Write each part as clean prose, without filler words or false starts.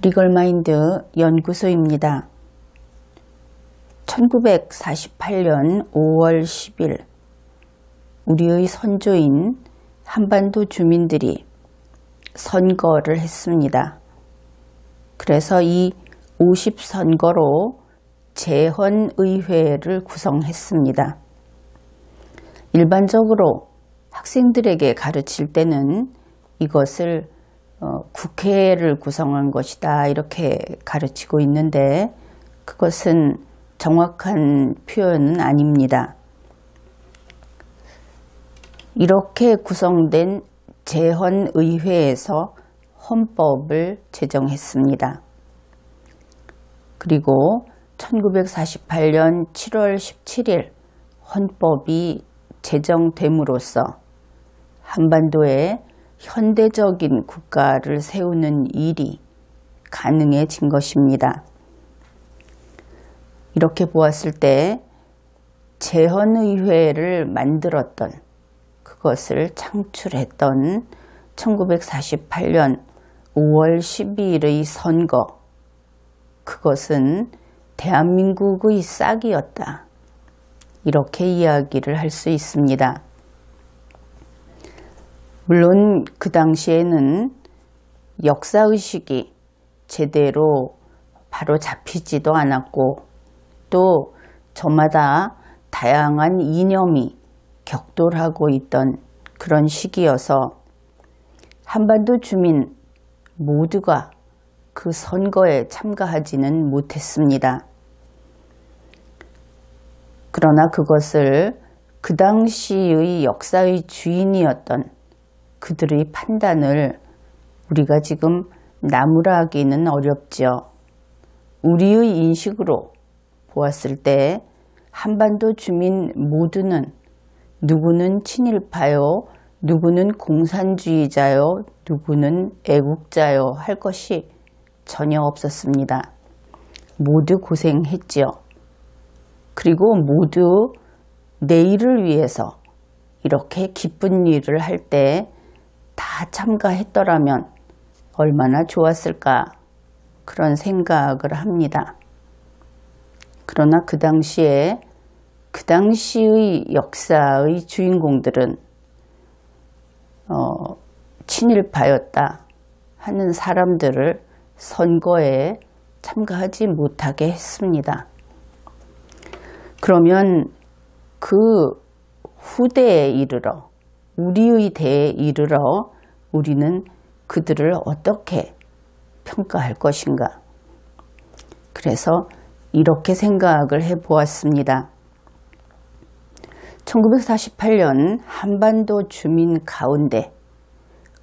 리걸마인드 연구소입니다. 1948년 5월 10일 우리의 선조인 한반도 주민들이 선거를 했습니다. 그래서 이 50선거로 재헌의회를 구성했습니다. 일반적으로 학생들에게 가르칠 때는 이것을 국회를 구성한 것이다 이렇게 가르치고 있는데 그것은 정확한 표현은 아닙니다. 이렇게 구성된 재헌의회에서 헌법을 제정했습니다. 그리고 1948년 7월 17일 헌법이 제정됨으로써 한반도에 현대적인 국가를 세우는 일이 가능해진 것입니다. 이렇게 보았을 때 재헌의회를 만들었던 그것을 창출했던 1948년 5월 12일의 선거, 그것은 대한민국의 싹이었다. 이렇게 이야기를 할 수 있습니다. 물론 그 당시에는 역사의식이 제대로 바로 잡히지도 않았고 또 저마다 다양한 이념이 격돌하고 있던 그런 시기여서 한반도 주민 모두가 그 선거에 참가하지는 못했습니다. 그러나 그것을 그 당시의 역사의 주인이었던 그들의 판단을 우리가 지금 나무라하기는 어렵죠. 우리의 인식으로 보았을 때 한반도 주민 모두는 누구는 친일파요, 누구는 공산주의자요, 누구는 애국자요 할 것이 전혀 없었습니다. 모두 고생했지요. 그리고 모두 내일을 위해서 이렇게 기쁜 일을 할 때 다 참가했더라면 얼마나 좋았을까 그런 생각을 합니다. 그러나 그 당시에 그 당시의 역사의 주인공들은 친일파였다 하는 사람들을 선거에 참가하지 못하게 했습니다. 그러면 그 후대에 이르러 우리의 대에 이르러 우리는 그들을 어떻게 평가할 것인가? 그래서 이렇게 생각을 해보았습니다. 1948년 한반도 주민 가운데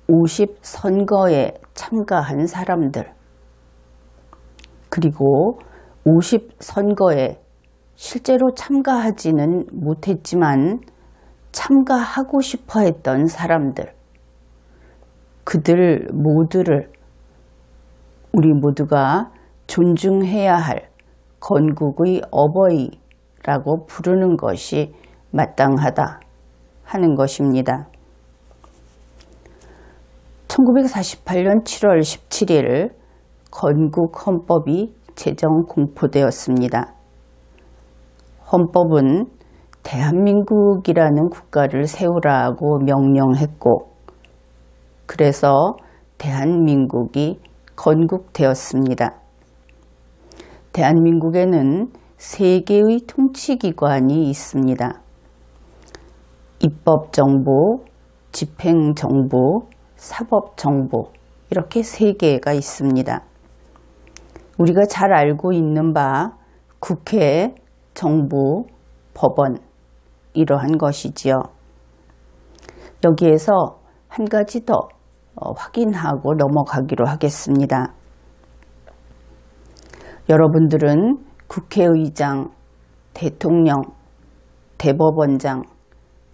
50선거에 참가한 사람들 그리고 50선거에 실제로 참가하지는 못했지만 참가하고 싶어 했던 사람들 그들 모두를 우리 모두가 존중해야 할 건국의 어버이라고 부르는 것이 마땅하다 하는 것입니다. 1948년 7월 17일 건국 헌법이 제정 공포되었습니다. 헌법은 대한민국이라는 국가를 세우라고 명령했고 그래서 대한민국이 건국되었습니다. 대한민국에는 3개의 통치기관이 있습니다. 입법정부, 집행정부, 사법정부 이렇게 3개가 있습니다. 우리가 잘 알고 있는 바 국회, 정부, 법원 이러한 것이지요. 여기에서 한 가지 더 확인하고 넘어가기로 하겠습니다. 여러분들은 국회의장, 대통령, 대법원장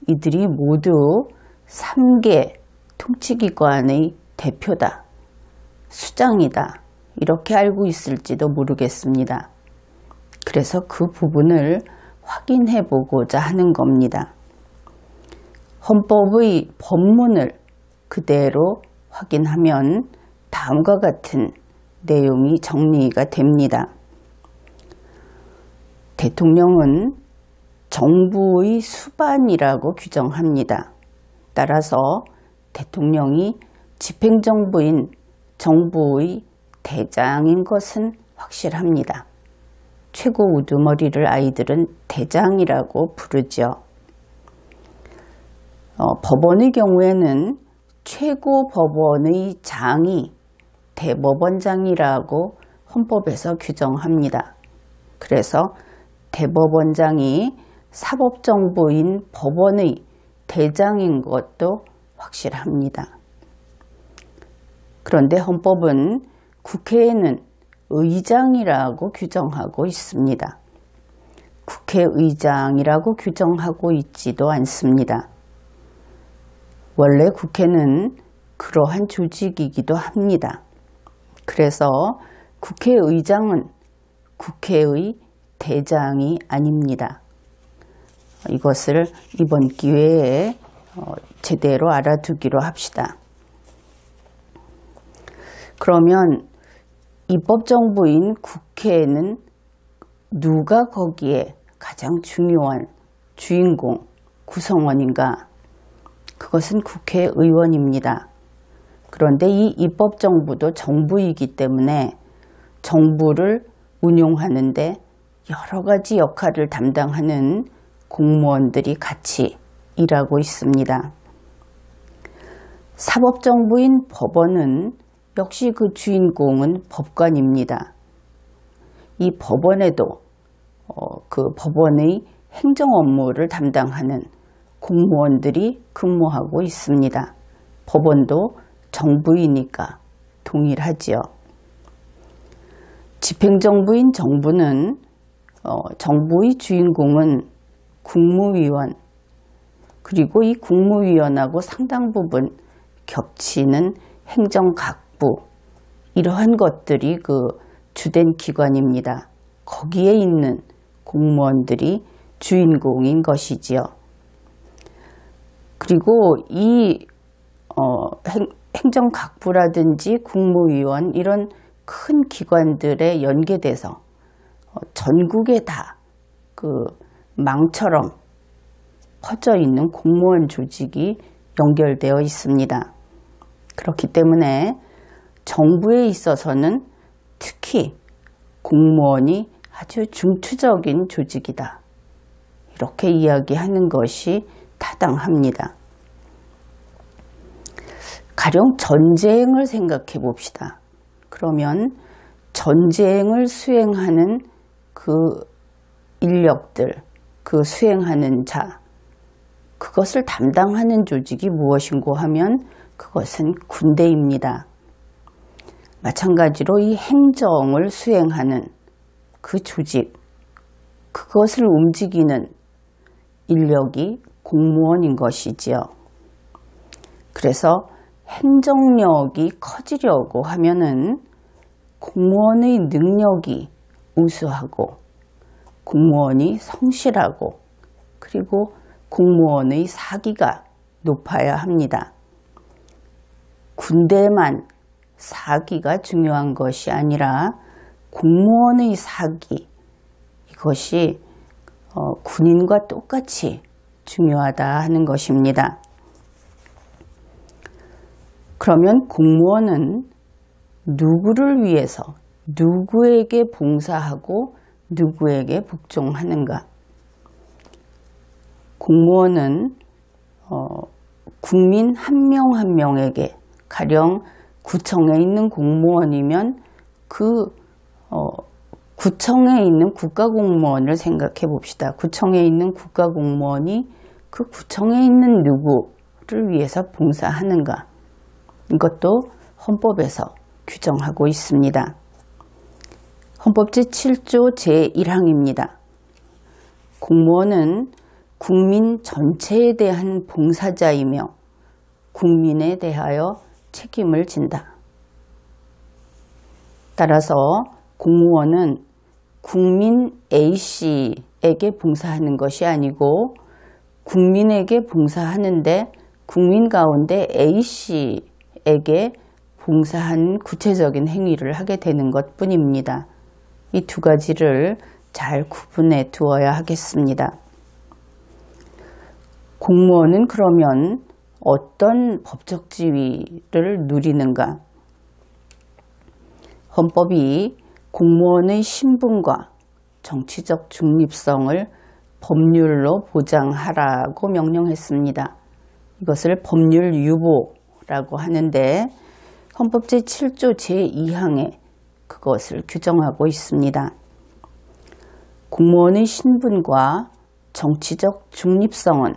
이들이 모두 3개 통치기관의 대표다, 수장이다 이렇게 알고 있을지도 모르겠습니다. 그래서 그 부분을 확인해 보고자 하는 겁니다. 헌법의 법문을 그대로 확인하면 다음과 같은 내용이 정리가 됩니다. 대통령은 정부의 수반이라고 규정합니다. 따라서 대통령이 집행정부인 정부의 대장인 것은 확실합니다. 최고 우두머리를 아이들은 대장이라고 부르죠. 법원의 경우에는 최고 법원의 장이 대법원장이라고 헌법에서 규정합니다. 그래서 대법원장이 사법정부인 법원의 대장인 것도 확실합니다. 그런데 헌법은 국회에는 의장이라고 규정하고 있습니다. 국회의장이라고 규정하고 있지도 않습니다. 원래 국회는 그러한 조직이기도 합니다. 그래서 국회의장은 국회의 대장이 아닙니다. 이것을 이번 기회에 제대로 알아두기로 합시다. 그러면 입법정부인 국회에는 누가 거기에 가장 중요한 주인공, 구성원인가? 그것은 국회의원입니다. 그런데 이 입법정부도 정부이기 때문에 정부를 운용하는데 여러 가지 역할을 담당하는 공무원들이 같이 일하고 있습니다. 사법정부인 법원은 역시 그 주인공은 법관입니다. 이 법원에도 그 법원의 행정 업무를 담당하는 공무원들이 근무하고 있습니다. 법원도 정부이니까 동일하지요. 집행정부인 정부는 정부의 주인공은 국무위원, 그리고 이 국무위원하고 상당 부분 겹치는 행정각부, 이러한 것들이 그 주된 기관입니다. 거기에 있는 공무원들이 주인공인 것이지요. 그리고 이 행정각부라든지 국무위원, 이런 큰 기관들에 연계돼서 전국에 다 그 망처럼 퍼져 있는 공무원 조직이 연결되어 있습니다. 그렇기 때문에 정부에 있어서는 특히 공무원이 아주 중추적인 조직이다, 이렇게 이야기하는 것이 타당합니다. 가령 전쟁을 생각해 봅시다. 그러면 전쟁을 수행하는 그 인력들, 그 수행하는 자, 그것을 담당하는 조직이 무엇인고 하면 그것은 군대입니다. 마찬가지로 이 행정을 수행하는 그 조직, 그것을 움직이는 인력이 공무원인 것이지요. 그래서 행정력이 커지려고 하면은 공무원의 능력이 우수하고, 공무원이 성실하고, 그리고 공무원의 사기가 높아야 합니다. 군대만 사기가 중요한 것이 아니라 공무원의 사기, 이것이 군인과 똑같이 중요하다 하는 것입니다. 그러면 공무원은 누구를 위해서 누구에게 봉사하고 누구에게 복종하는가? 공무원은 국민 한 명 한 명에게, 가령 구청에 있는 공무원이면 그 구청에 있는 국가공무원을 생각해 봅시다. 구청에 있는 국가공무원이 그 구청에 있는 누구를 위해서 봉사하는가? 이것도 헌법에서 규정하고 있습니다. 헌법 제7조 제1항입니다. 공무원은 국민 전체에 대한 봉사자이며 국민에 대하여 책임을 진다. 따라서 공무원은 국민 A씨에게 봉사하는 것이 아니고 국민에게 봉사하는데 국민 가운데 A씨에게 봉사한 구체적인 행위를 하게 되는 것 뿐입니다. 이 두 가지를 잘 구분해 두어야 하겠습니다. 공무원은 그러면 어떤 법적 지위를 누리는가? 헌법이 공무원의 신분과 정치적 중립성을 법률로 보장하라고 명령했습니다. 이것을 법률유보라고 하는데 헌법 제7조 제2항에 그것을 규정하고 있습니다. 공무원의 신분과 정치적 중립성은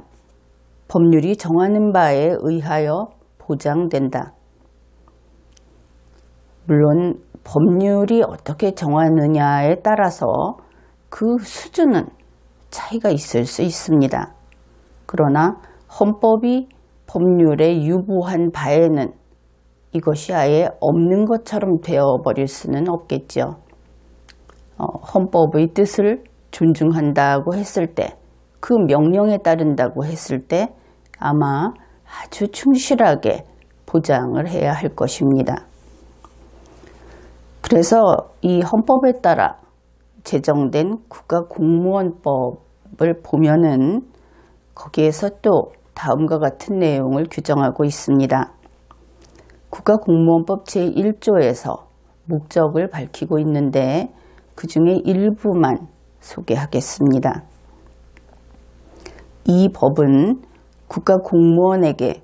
법률이 정하는 바에 의하여 보장된다. 물론 법률이 어떻게 정하느냐에 따라서 그 수준은 차이가 있을 수 있습니다. 그러나 헌법이 법률에 유보한 바에는 이것이 아예 없는 것처럼 되어버릴 수는 없겠죠. 헌법의 뜻을 존중한다고 했을 때, 그 명령에 따른다고 했을 때 아마 아주 충실하게 보장을 해야 할 것입니다. 그래서 이 헌법에 따라 제정된 국가공무원법을 보면은 거기에서 또 다음과 같은 내용을 규정하고 있습니다. 국가공무원법 제1조에서 목적을 밝히고 있는데 그 중에 일부만 소개하겠습니다. 이 법은 국가공무원에게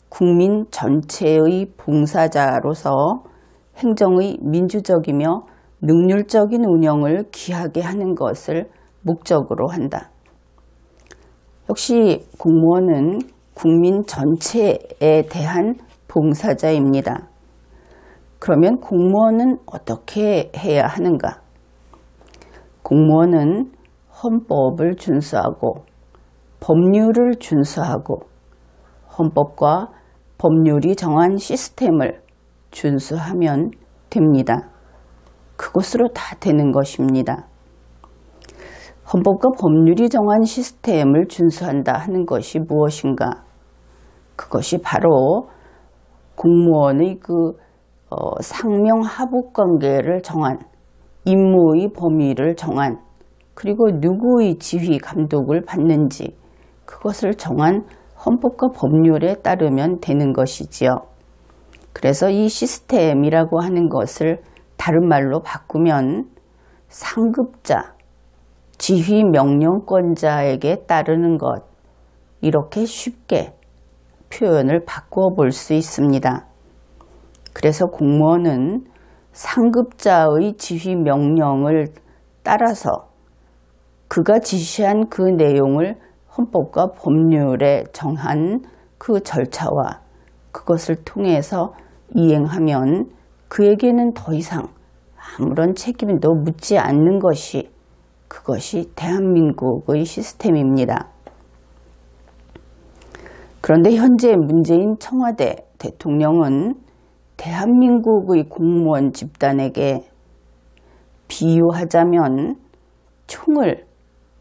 국민 전체의 봉사자로서 행정의 민주적이며 능률적인 운영을 기하게 하는 것을 목적으로 한다. 역시 공무원은 국민 전체에 대한 봉사자입니다. 그러면 공무원은 어떻게 해야 하는가? 공무원은 헌법을 준수하고 법률을 준수하고 헌법과 법률이 정한 시스템을 준수하면 됩니다. 그것으로 다 되는 것입니다. 헌법과 법률이 정한 시스템을 준수한다 하는 것이 무엇인가? 그것이 바로 공무원의 상명하복관계를 정한, 임무의 범위를 정한, 그리고 누구의 지휘 감독을 받는지 그것을 정한 헌법과 법률에 따르면 되는 것이지요. 그래서 이 시스템이라고 하는 것을 다른 말로 바꾸면 상급자, 지휘 명령권자에게 따르는 것, 이렇게 쉽게 표현을 바꾸어 볼 수 있습니다. 그래서 공무원은 상급자의 지휘 명령을 따라서 그가 지시한 그 내용을 헌법과 법률에 정한 그 절차와 그것을 통해서 이행하면 그에게는 더 이상 아무런 책임도 묻지 않는 것이, 그것이 대한민국의 시스템입니다. 그런데 현재 문재인 청와대 대통령은 대한민국의 공무원 집단에게 비유하자면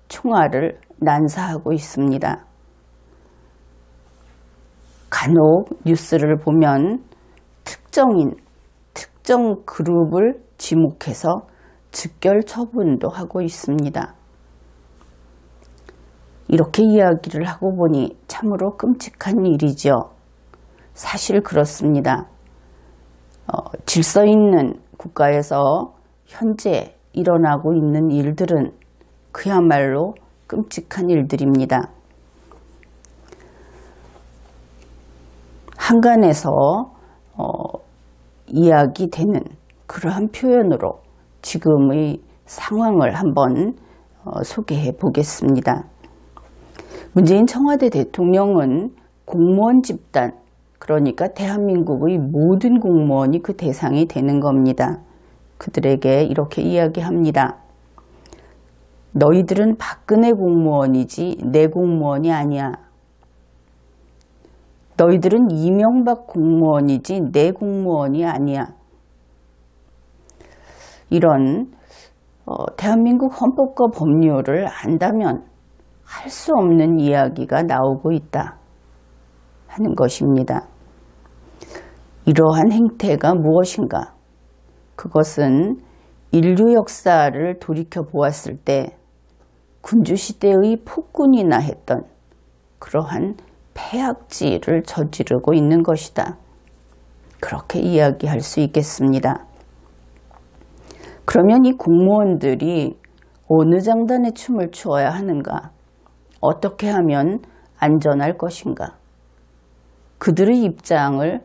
총알을 난사하고 있습니다. 간혹 뉴스를 보면 특정 그룹을 지목해서 즉결 처분도 하고 있습니다. 이렇게 이야기를 하고 보니 참으로 끔찍한 일이죠. 사실 그렇습니다. 질서 있는 국가에서 현재 일어나고 있는 일들은 그야말로 끔찍한 일들입니다. 한간에서 이야기되는 그러한 표현으로 지금의 상황을 한번 소개해 보겠습니다. 문재인 청와대 대통령은 공무원 집단, 그러니까 대한민국의 모든 공무원이 그 대상이 되는 겁니다. 그들에게 이렇게 이야기합니다. 너희들은 박근혜 공무원이지 내 공무원이 아니야. 너희들은 이명박 공무원이지 내 공무원이 아니야. 이런 대한민국 헌법과 법률을 안다면 할 수 없는 이야기가 나오고 있다 하는 것입니다. 이러한 행태가 무엇인가? 그것은 인류 역사를 돌이켜 보았을 때 군주시대의 폭군이나 했던 그러한 폐악질을 저지르고 있는 것이다. 그렇게 이야기할 수 있겠습니다. 그러면 이 공무원들이 어느 장단의 춤을 추어야 하는가? 어떻게 하면 안전할 것인가? 그들의 입장을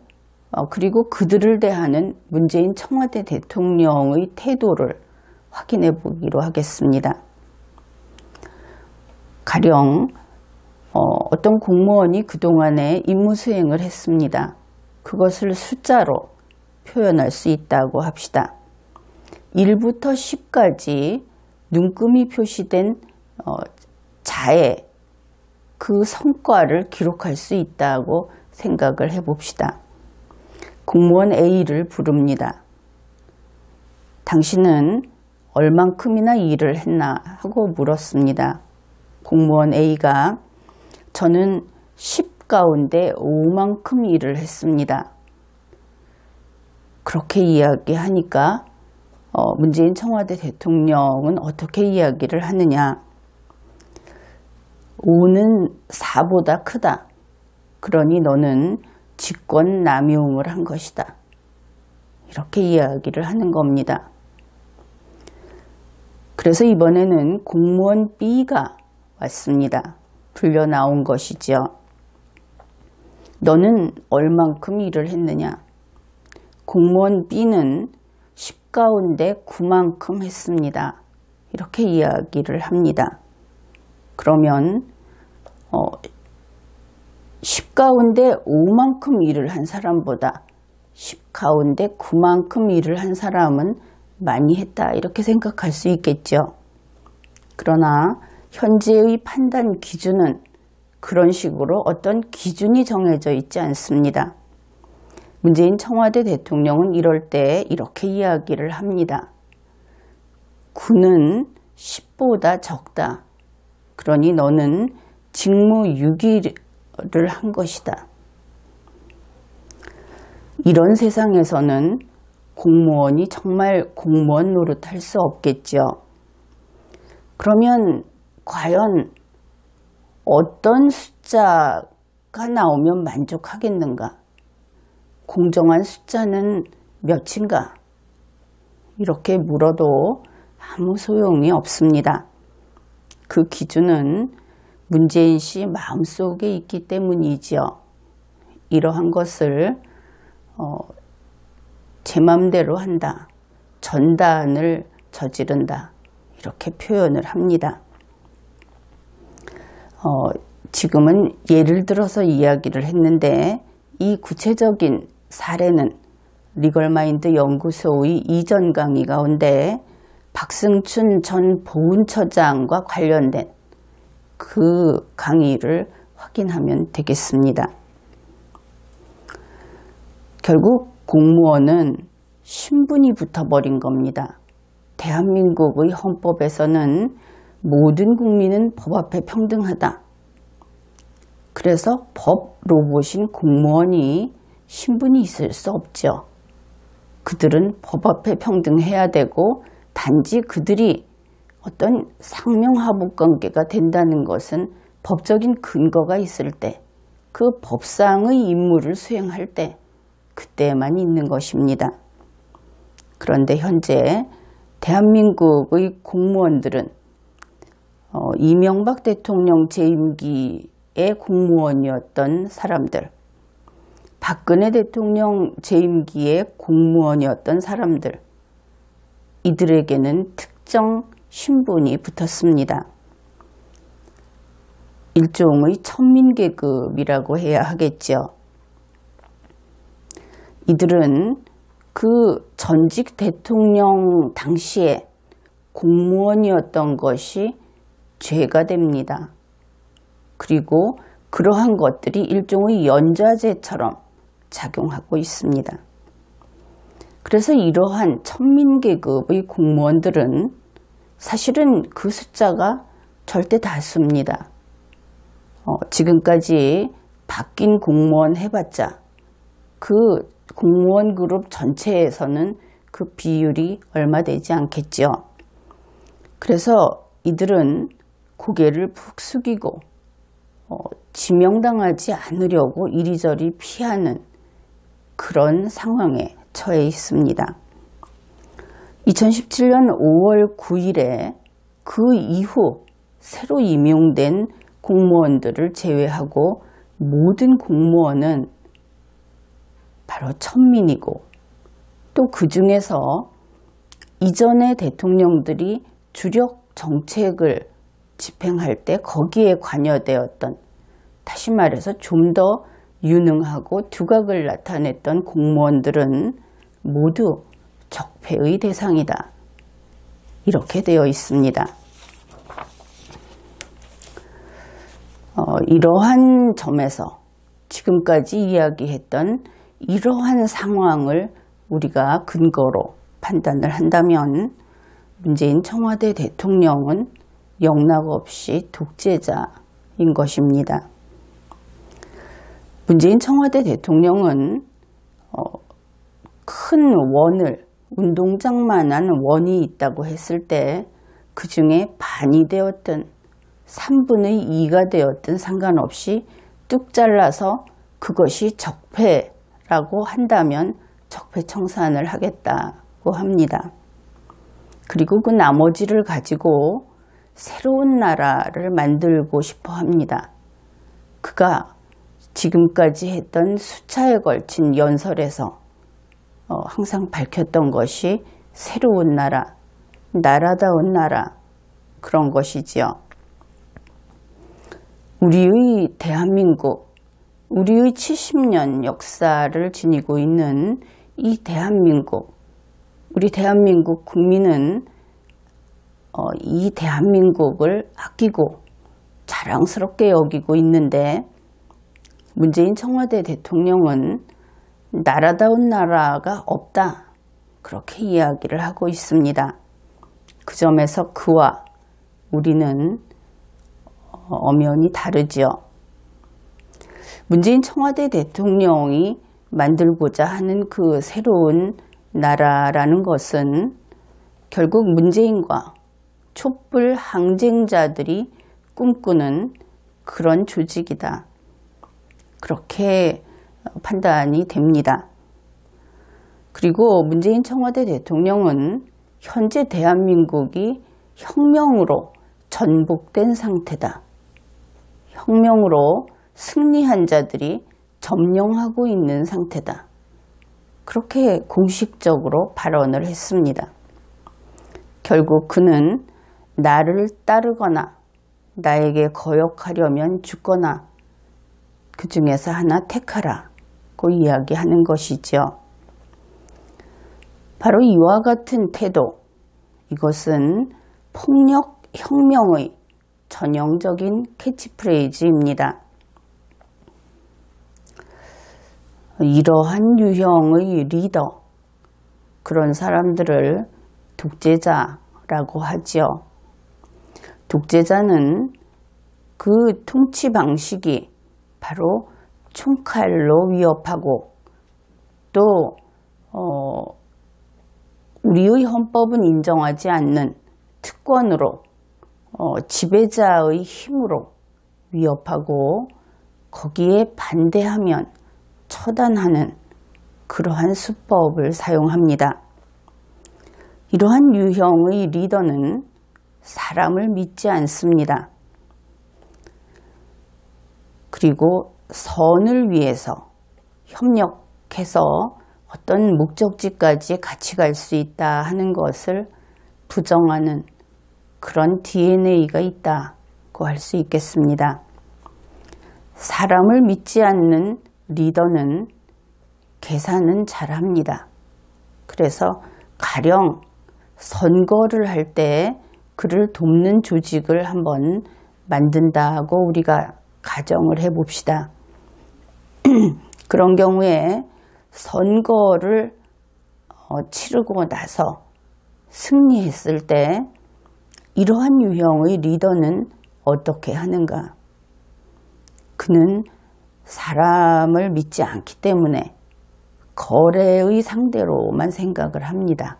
그리고 그들을 대하는 문재인 청와대 대통령의 태도를 확인해 보기로 하겠습니다. 가령 어떤 공무원이 그동안에 임무 수행을 했습니다. 그것을 숫자로 표현할 수 있다고 합시다. 1부터 10까지 눈금이 표시된 자에 그 성과를 기록할 수 있다고 생각을 해봅시다. 공무원 A를 부릅니다. 당신은 얼만큼이나 일을 했나 하고 물었습니다. 공무원 A가 저는 10 가운데 5만큼 일을 했습니다. 그렇게 이야기하니까 문재인 청와대 대통령은 어떻게 이야기를 하느냐. 5는 4보다 크다. 그러니 너는 직권 남용을 한 것이다. 이렇게 이야기를 하는 겁니다. 그래서 이번에는 공무원 B가 왔습니다. 불려 나온 것이죠. 너는 얼만큼 일을 했느냐? 공무원 B는 10 가운데 9만큼 했습니다. 이렇게 이야기를 합니다. 그러면 10 가운데 5만큼 일을 한 사람보다 10 가운데 9만큼 일을 한 사람은 많이 했다 이렇게 생각할 수 있겠죠. 그러나 현재의 판단 기준은 그런 식으로 어떤 기준이 정해져 있지 않습니다. 문재인 청와대 대통령은 이럴 때 이렇게 이야기를 합니다. 9는 10보다 적다. 그러니 너는 직무유기를 한 것이다. 이런 세상에서는 공무원이 정말 공무원 노릇할 수 없겠죠. 그러면 과연 어떤 숫자가 나오면 만족하겠는가? 공정한 숫자는 몇인가? 이렇게 물어도 아무 소용이 없습니다. 그 기준은 문재인 씨 마음속에 있기 때문이지요. 이러한 것을 제 맘대로 한다. 전단을 저지른다. 이렇게 표현을 합니다. 지금은 예를 들어서 이야기를 했는데 이 구체적인 사례는 리걸마인드 연구소의 이전 강의 가운데 박승춘 전 보훈처장과 관련된 그 강의를 확인하면 되겠습니다. 결국 공무원은 신분이 붙어버린 겁니다. 대한민국의 헌법에서는 모든 국민은 법 앞에 평등하다. 그래서 법 로봇인 공무원이 신분이 있을 수 없죠. 그들은 법 앞에 평등해야 되고 단지 그들이 어떤 상명하복 관계가 된다는 것은 법적인 근거가 있을 때 그 법상의 임무를 수행할 때 그때만 있는 것입니다. 그런데 현재 대한민국의 공무원들은 이명박 대통령 재임기의 공무원이었던 사람들, 박근혜 대통령 재임기의 공무원이었던 사람들, 이들에게는 특정 신분이 붙었습니다. 일종의 천민계급이라고 해야 하겠죠. 이들은 그 전직 대통령 당시에 공무원이었던 것이 죄가 됩니다. 그리고 그러한 것들이 일종의 연좌제처럼 작용하고 있습니다. 그래서 이러한 천민계급의 공무원들은 사실은 그 숫자가 절대 다수입니다. 지금까지 바뀐 공무원 해봤자 그 공무원 그룹 전체에서는 그 비율이 얼마 되지 않겠죠. 그래서 이들은 고개를 푹 숙이고 지명당하지 않으려고 이리저리 피하는 그런 상황에 처해 있습니다. 2017년 5월 9일에 그 이후 새로 임용된 공무원들을 제외하고 모든 공무원은 바로 천민이고, 또 그 중에서 이전의 대통령들이 주력 정책을 집행할 때 거기에 관여되었던, 다시 말해서 좀 더 유능하고 두각을 나타냈던 공무원들은 모두 적폐의 대상이다. 이렇게 되어 있습니다. 이러한 점에서 지금까지 이야기했던 이러한 상황을 우리가 근거로 판단을 한다면 문재인 청와대 대통령은 영락없이 독재자인 것입니다. 문재인 청와대 대통령은 큰 원을, 운동장만한 원이 있다고 했을 때 그 중에 반이 되었든 3분의 2가 되었든 상관없이 뚝 잘라서 그것이 적폐라고 한다면 적폐청산을 하겠다고 합니다. 그리고 그 나머지를 가지고 새로운 나라를 만들고 싶어 합니다. 그가 지금까지 했던 수차에 걸친 연설에서 항상 밝혔던 것이 새로운 나라, 나라다운 나라, 그런 것이지요. 우리의 대한민국, 우리의 70년 역사를 지니고 있는 이 대한민국, 우리 대한민국 국민은 이 대한민국을 아끼고 자랑스럽게 여기고 있는데, 문재인 청와대 대통령은 나라다운 나라가 없다, 그렇게 이야기를 하고 있습니다. 그 점에서 그와 우리는 엄연히 다르지요. 문재인 청와대 대통령이 만들고자 하는 그 새로운 나라라는 것은 결국 문재인과 촛불 항쟁자들이 꿈꾸는 그런 조직이다, 그렇게 판단이 됩니다. 그리고 문재인 청와대 대통령은 현재 대한민국이 혁명으로 전복된 상태다, 혁명으로 승리한 자들이 점령하고 있는 상태다, 그렇게 공식적으로 발언을 했습니다. 결국 그는 나를 따르거나 나에게 거역하려면 죽거나 그 중에서 하나 택하라고 이야기하는 것이죠. 바로 이와 같은 태도, 이것은 폭력 혁명의 전형적인 캐치프레이즈입니다. 이러한 유형의 리더, 그런 사람들을 독재자라고 하지요. 독재자는 그 통치 방식이 바로 총칼로 위협하고, 또 우리의 헌법은 인정하지 않는 특권으로 지배자의 힘으로 위협하고, 거기에 반대하면 처단하는 그러한 수법을 사용합니다. 이러한 유형의 리더는 사람을 믿지 않습니다. 그리고 선을 위해서 협력해서 어떤 목적지까지 같이 갈 수 있다 하는 것을 부정하는 그런 DNA가 있다고 할 수 있겠습니다. 사람을 믿지 않는 리더는 계산은 잘합니다. 그래서 가령 선거를 할 때 그를 돕는 조직을 한번 만든다고 우리가 가정을 해봅시다. 그런 경우에 선거를 치르고 나서 승리했을 때 이러한 유형의 리더는 어떻게 하는가? 그는 사람을 믿지 않기 때문에 거래의 상대로만 생각을 합니다.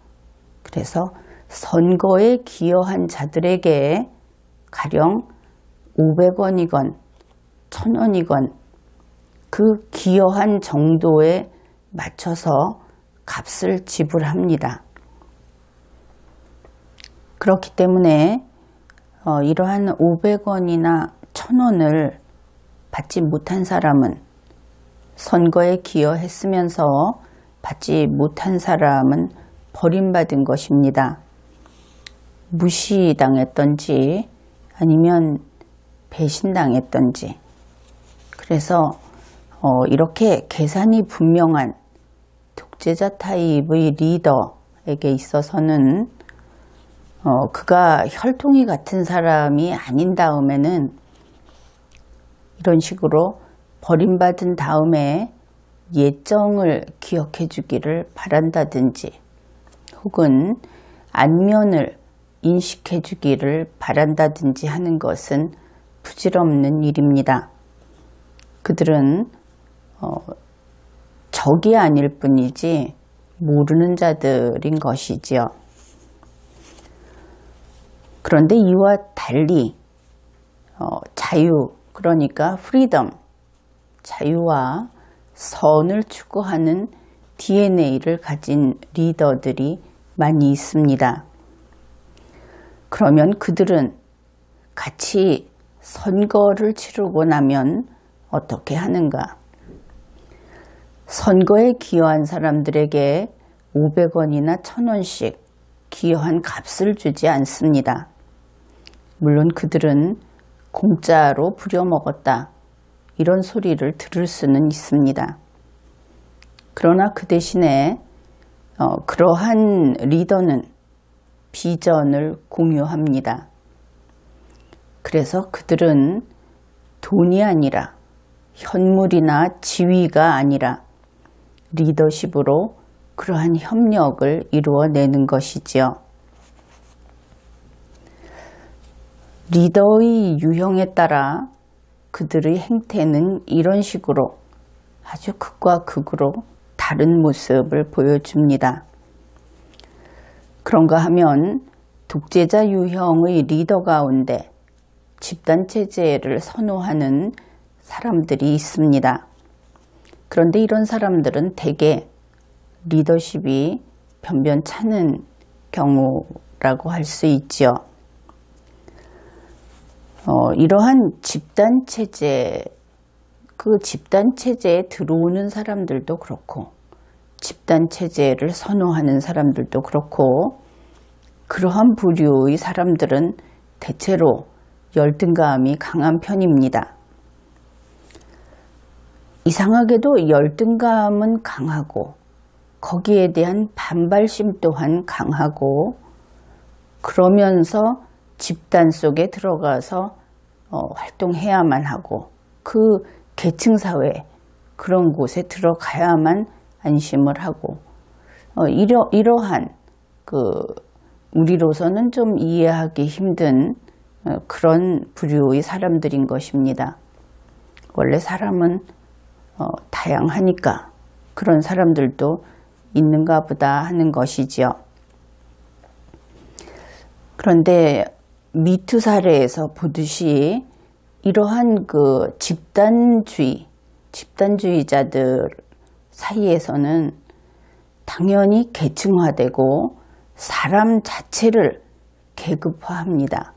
그래서 선거에 기여한 자들에게 가령 500원이건 1000원이건 그 기여한 정도에 맞춰서 값을 지불합니다. 그렇기 때문에 이러한 500원이나 1000원을 받지 못한 사람은, 선거에 기여했으면서 받지 못한 사람은 버림받은 것입니다. 무시당했던지 아니면 배신당했던지. 그래서 이렇게 계산이 분명한 독재자 타입의 리더에게 있어서는 그가 혈통이 같은 사람이 아닌 다음에는 이런 식으로 버림받은 다음에 예정을 기억해 주기를 바란다든지 혹은 안면을 인식해 주기를 바란다든지 하는 것은 부질없는 일입니다. 그들은 적이 아닐 뿐이지 모르는 자들인 것이지요. 그런데 이와 달리 자유, 그러니까 프리덤, 자유와 선을 추구하는 DNA를 가진 리더들이 많이 있습니다. 그러면 그들은 같이 선거를 치르고 나면 어떻게 하는가? 선거에 기여한 사람들에게 500원이나 1000원씩 기여한 값을 주지 않습니다. 물론 그들은 공짜로 부려먹었다, 이런 소리를 들을 수는 있습니다. 그러나 그 대신에 그러한 리더는 비전을 공유합니다. 그래서 그들은 돈이 아니라, 현물이나 지위가 아니라 리더십으로 그러한 협력을 이루어내는 것이지요. 리더의 유형에 따라 그들의 행태는 이런 식으로 아주 극과 극으로 다른 모습을 보여줍니다. 그런가 하면 독재자 유형의 리더 가운데 집단체제를 선호하는 사람들이 있습니다. 그런데 이런 사람들은 대개 리더십이 변변찮은 경우라고 할 수 있지요. 이러한 집단체제, 그 집단체제에 들어오는 사람들도 그렇고 집단체제를 선호하는 사람들도 그렇고 그러한 부류의 사람들은 대체로 열등감이 강한 편입니다. 이상하게도 열등감은 강하고 거기에 대한 반발심 또한 강하고 그러면서 집단 속에 들어가서 활동해야만 하고 그 계층사회 그런 곳에 들어가야만 안심을 하고 이러한 우리로서는 좀 이해하기 힘든 그런 부류의 사람들인 것입니다. 원래 사람은 다양하니까 그런 사람들도 있는가 보다 하는 것이지요. 그런데 미투 사례에서 보듯이 이러한 집단주의자들 사이에서는 당연히 계층화되고 사람 자체를 계급화합니다.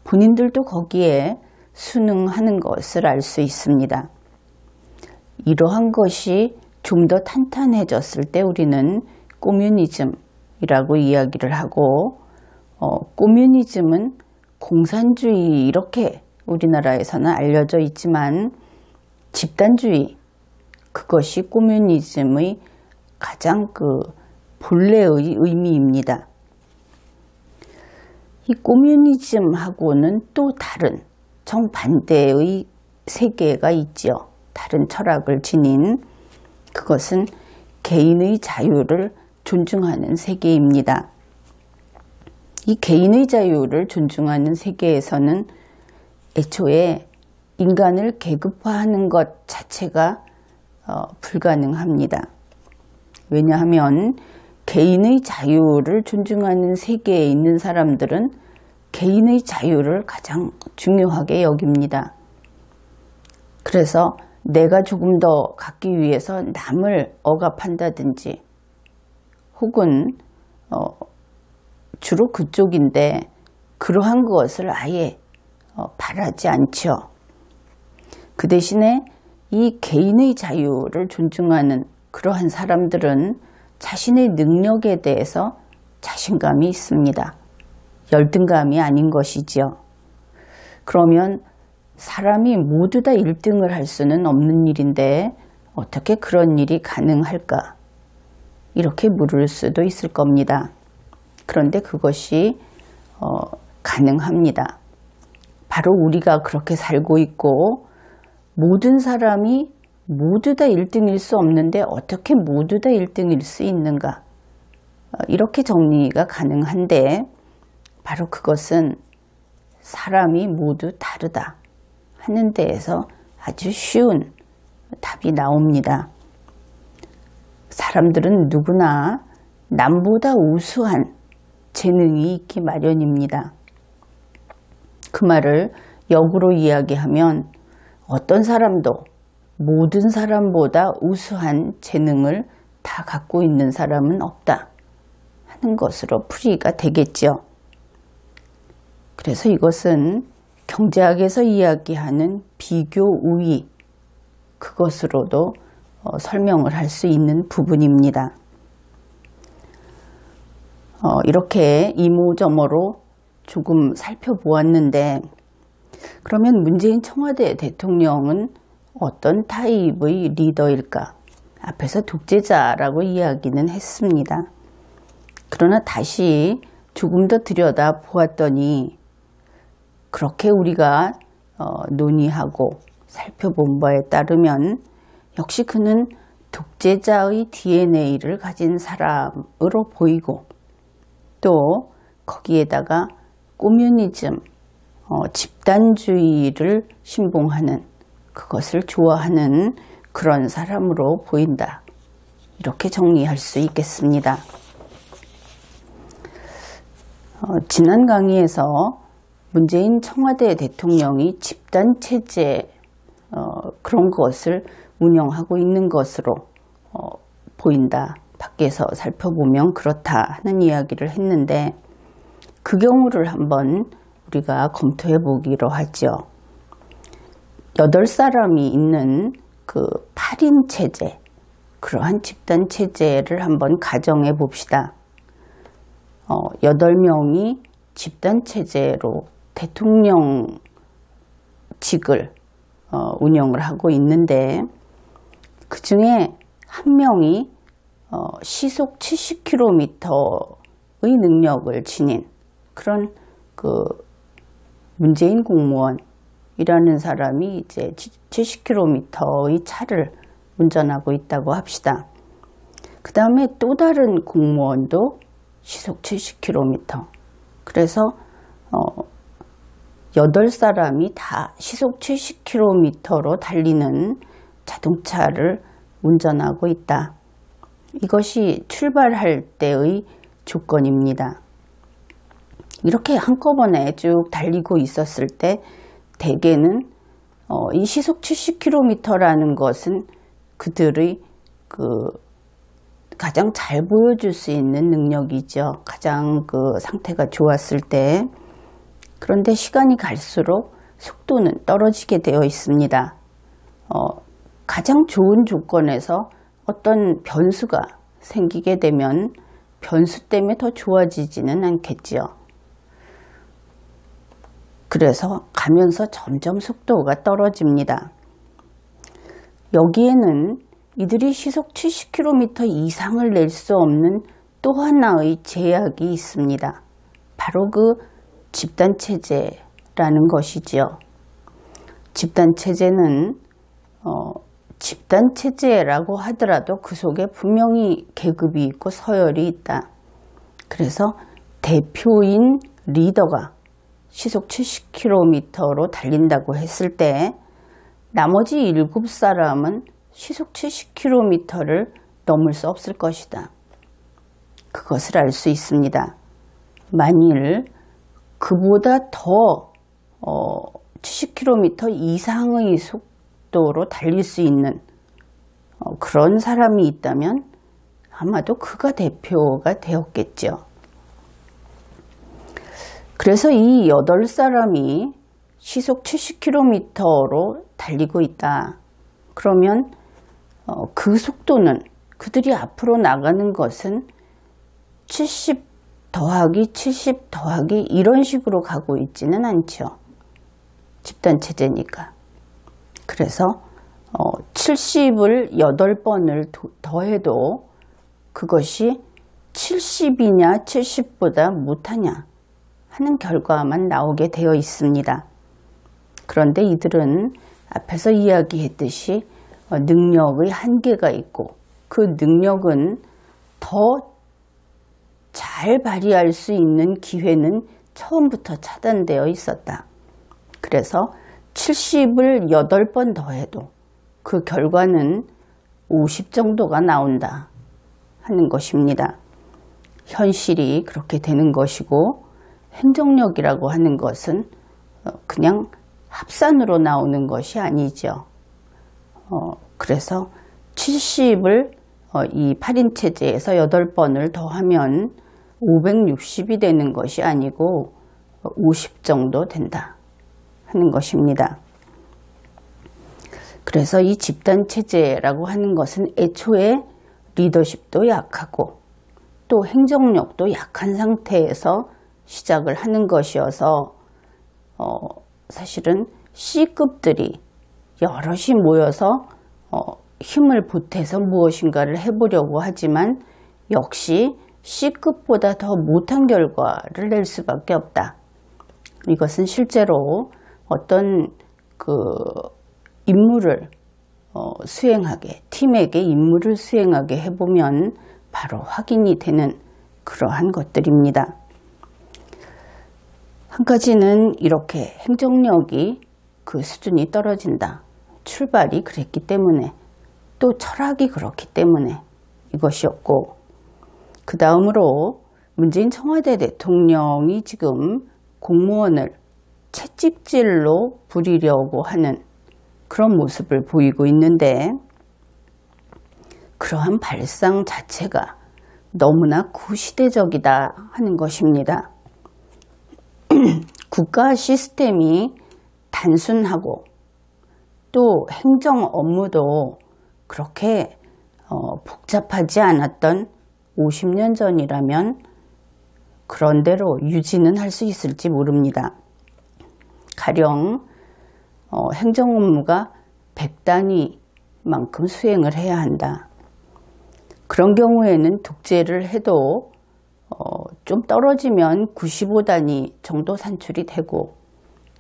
본인들도 거기에 순응하는 것을 알 수 있습니다. 이러한 것이 좀 더 탄탄해졌을 때 우리는 꼬뮤니즘이라고 이야기를 하고 꼬뮤니즘은 공산주의 이렇게 우리나라에서는 알려져 있지만 집단주의, 그것이 꼬뮤니즘의 가장 본래의 의미입니다. 이 꼬뮤니즘하고는 또 다른 정반대의 세계가 있지요. 다른 철학을 지닌, 그것은 개인의 자유를 존중하는 세계입니다. 이 개인의 자유를 존중하는 세계에서는 애초에 인간을 계급화하는 것 자체가 불가능합니다. 왜냐하면 개인의 자유를 존중하는 세계에 있는 사람들은 개인의 자유를 가장 중요하게 여깁니다. 그래서 내가 조금 더 갖기 위해서 남을 억압한다든지 혹은 주로 그쪽인데 그러한 것을 아예 바라지 않죠. 그 대신에 이 개인의 자유를 존중하는 그러한 사람들은 자신의 능력에 대해서 자신감이 있습니다. 열등감이 아닌 것이지요. 그러면 사람이 모두 다 1등을 할 수는 없는 일인데 어떻게 그런 일이 가능할까? 이렇게 물을 수도 있을 겁니다. 그런데 그것이 가능합니다. 바로 우리가 그렇게 살고 있고 모든 사람이 모두 다 1등일 수 없는데 어떻게 모두 다 1등일 수 있는가? 이렇게 정리가 가능한데 바로 그것은 사람이 모두 다르다 하는 데에서 아주 쉬운 답이 나옵니다. 사람들은 누구나 남보다 우수한 재능이 있기 마련입니다. 그 말을 역으로 이야기하면 어떤 사람도 모든 사람보다 우수한 재능을 다 갖고 있는 사람은 없다 하는 것으로 풀이가 되겠죠. 그래서 이것은 경제학에서 이야기하는 비교 우위, 그것으로도 설명을 할 수 있는 부분입니다. 이렇게 이모저모로 조금 살펴보았는데 그러면 문재인 청와대 대통령은 어떤 타입의 리더일까? 앞에서 독재자라고 이야기는 했습니다. 그러나 다시 조금 더 들여다 보았더니 그렇게 우리가 논의하고 살펴본 바에 따르면 역시 그는 독재자의 DNA를 가진 사람으로 보이고 또 거기에다가 꼬뮤니즘, 집단주의를 신봉하는 그것을 좋아하는 그런 사람으로 보인다. 이렇게 정리할 수 있겠습니다. 지난 강의에서 문재인 청와대 대통령이 집단체제 그런 것을 운영하고 있는 것으로 보인다. 밖에서 살펴보면 그렇다 하는 이야기를 했는데 그 경우를 한번 우리가 검토해 보기로 하죠. 8사람이 있는 그 8인 체제, 그러한 집단 체제를 한번 가정해 봅시다. 8명이 집단 체제로 대통령직을 운영을 하고 있는데 그 중에 한 명이 시속 70km의 능력을 지닌 그런 그 문재인 공무원이라는 사람이 이제 70km의 차를 운전하고 있다고 합시다. 그 다음에 또 다른 공무원도 시속 70km. 그래서 8사람이 다 시속 70km로 달리는 자동차를 운전하고 있다. 이것이 출발할 때의 조건입니다. 이렇게 한꺼번에 쭉 달리고 있었을 때 대개는 이 시속 70km라는 것은 그들의 가장 잘 보여줄 수 있는 능력이죠. 가장 그 상태가 좋았을 때. 그런데 시간이 갈수록 속도는 떨어지게 되어 있습니다. 가장 좋은 조건에서 어떤 변수가 생기게 되면 변수 때문에 더 좋아지지는 않겠죠. 그래서 가면서 점점 속도가 떨어집니다. 여기에는 이들이 시속 70km 이상을 낼 수 없는 또 하나의 제약이 있습니다. 바로 그 집단체제라는 것이지요. 집단체제는 집단체제라고 하더라도 그 속에 분명히 계급이 있고 서열이 있다. 그래서 대표인 리더가 시속 70km로 달린다고 했을 때 나머지 7사람은 시속 70km를 넘을 수 없을 것이다. 그것을 알 수 있습니다. 만일 그보다 더 70km 이상의 속도로 달릴 수 있는 그런 사람이 있다면 아마도 그가 대표가 되었겠죠. 그래서 이 8사람이 시속 70km로 달리고 있다. 그러면 그 속도는 그들이 앞으로 나가는 것은 70 더하기 70 더하기 이런 식으로 가고 있지는 않죠. 집단체제니까. 그래서 70을 8번을 더해도 그것이 70이냐 70보다 못하냐 하는 결과만 나오게 되어 있습니다. 그런데 이들은 앞에서 이야기했듯이 능력의 한계가 있고 그 능력은 더 잘 발휘할 수 있는 기회는 처음부터 차단되어 있었다. 그래서 70을 8번 더해도 그 결과는 50 정도가 나온다 하는 것입니다. 현실이 그렇게 되는 것이고 행정력이라고 하는 것은 그냥 합산으로 나오는 것이 아니죠. 그래서 70을 이 8인 체제에서 8번을 더하면 560이 되는 것이 아니고 50 정도 된다 하는 것입니다. 그래서 이 집단 체제라고 하는 것은 애초에 리더십도 약하고 또 행정력도 약한 상태에서 시작을 하는 것이어서 사실은 C급들이 여럿이 모여서 힘을 보태서 무엇인가를 해보려고 하지만 역시 C급보다 더 못한 결과를 낼 수밖에 없다. 이것은 실제로 어떤 임무를 수행하게, 팀에게 임무를 수행하게 해보면 바로 확인이 되는 그러한 것들입니다. 한 가지는 이렇게 행정력이 그 수준이 떨어진다. 출발이 그랬기 때문에 또 철학이 그렇기 때문에 이것이었고, 그 다음으로 문재인 청와대 대통령이 지금 공무원을 채찍질로 부리려고 하는 그런 모습을 보이고 있는데, 그러한 발상 자체가 너무나 구시대적이다 하는 것입니다. 국가 시스템이 단순하고 또 행정 업무도 그렇게 복잡하지 않았던 50년 전이라면 그런 대로 유지는 할 수 있을지 모릅니다. 가령 행정 업무가 100단위만큼 수행을 해야 한다. 그런 경우에는 독재를 해도 좀 떨어지면 95단위 정도 산출이 되고,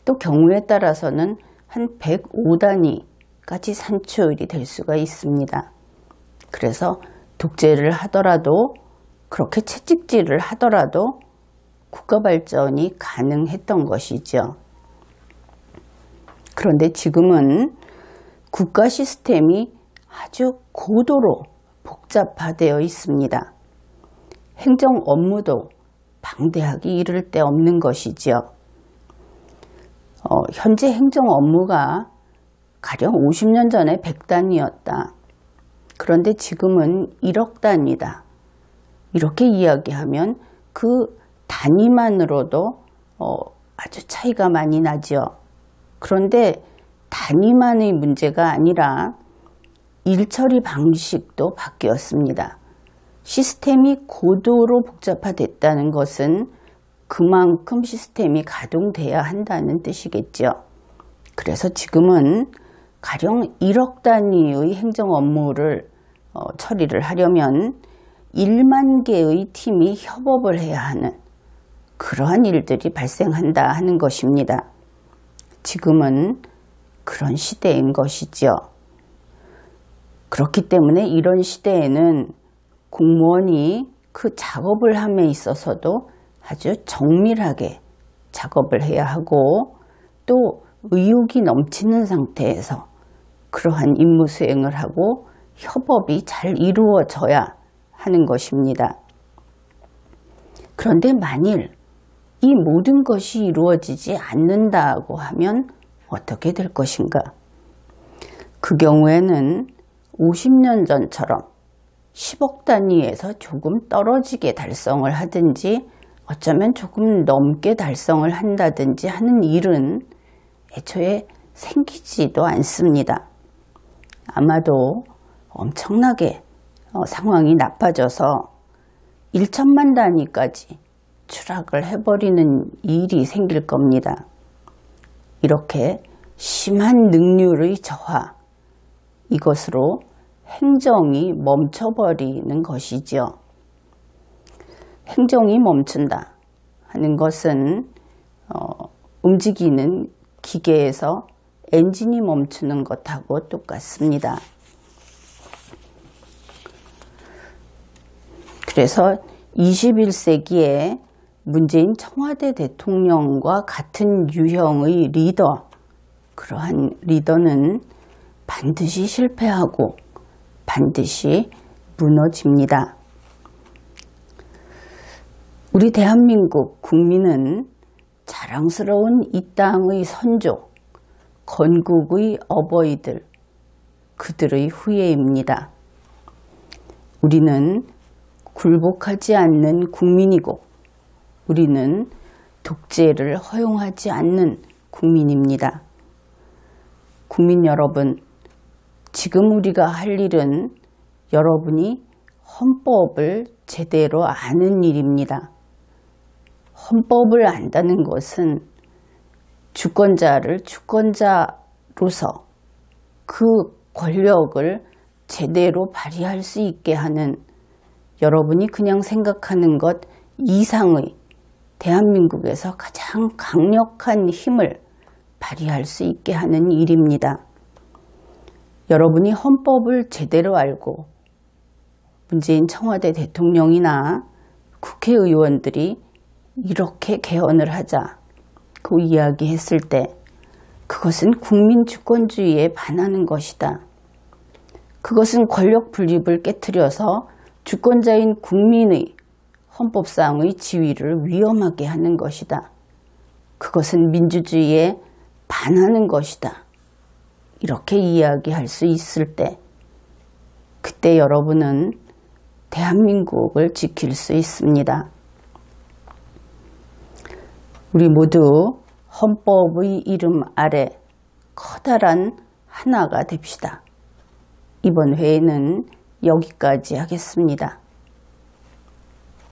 또 경우에 따라서는 한 105단위까지 산출이 될 수가 있습니다. 그래서 독재를 하더라도, 그렇게 채찍질을 하더라도 국가 발전이 가능했던 것이죠. 그런데 지금은 국가 시스템이 아주 고도로 복잡화되어 있습니다. 행정 업무도 방대하기 이를 데 없는 것이지요. 현재 행정 업무가 가령 50년 전에 100단위였다. 그런데 지금은 1억 단위다. 이렇게 이야기하면 그 단위만으로도 아주 차이가 많이 나죠. 그런데 단위만의 문제가 아니라 일처리 방식도 바뀌었습니다. 시스템이 고도로 복잡화됐다는 것은 그만큼 시스템이 가동돼야 한다는 뜻이겠죠. 그래서 지금은 가령 1억 단위의 행정 업무를 처리를 하려면 1만 개의 팀이 협업을 해야 하는 그러한 일들이 발생한다 하는 것입니다. 지금은 그런 시대인 것이죠. 그렇기 때문에 이런 시대에는 공무원이 그 작업을 함에 있어서도 아주 정밀하게 작업을 해야 하고, 또 의욕이 넘치는 상태에서 그러한 임무 수행을 하고 협업이 잘 이루어져야 하는 것입니다. 그런데 만일 이 모든 것이 이루어지지 않는다고 하면 어떻게 될 것인가? 그 경우에는 50년 전처럼 10억 단위에서 조금 떨어지게 달성을 하든지 어쩌면 조금 넘게 달성을 한다든지 하는 일은 애초에 생기지도 않습니다. 아마도 엄청나게 상황이 나빠져서 1천만 단위까지 추락을 해버리는 일이 생길 겁니다. 이렇게 심한 능률의 저하, 이것으로 행정이 멈춰버리는 것이죠. 행정이 멈춘다 하는 것은 움직이는 기계에서 엔진이 멈추는 것하고 똑같습니다. 그래서 21세기에 문재인 청와대 대통령과 같은 유형의 리더, 그러한 리더는 반드시 실패하고 반드시 무너집니다. 우리 대한민국 국민은 자랑스러운 이 땅의 선조, 건국의 어버이들, 그들의 후예입니다. 우리는 굴복하지 않는 국민이고 우리는 독재를 허용하지 않는 국민입니다. 국민 여러분, 지금 우리가 할 일은 여러분이 헌법을 제대로 아는 일입니다. 헌법을 안다는 것은 주권자를 주권자로서 그 권력을 제대로 발휘할 수 있게 하는, 여러분이 그냥 생각하는 것 이상의 대한민국에서 가장 강력한 힘을 발휘할 수 있게 하는 일입니다. 여러분이 헌법을 제대로 알고 문재인 청와대 대통령이나 국회의원들이 이렇게 개헌을 하자고 이야기했을 때 그것은 국민주권주의에 반하는 것이다. 그것은 권력 분립을 깨트려서 주권자인 국민의 헌법상의 지위를 위험하게 하는 것이다. 그것은 민주주의에 반하는 것이다. 이렇게 이야기할 수 있을 때 그때 여러분은 대한민국을 지킬 수 있습니다. 우리 모두 헌법의 이름 아래 커다란 하나가 됩시다. 이번 회에는 여기까지 하겠습니다.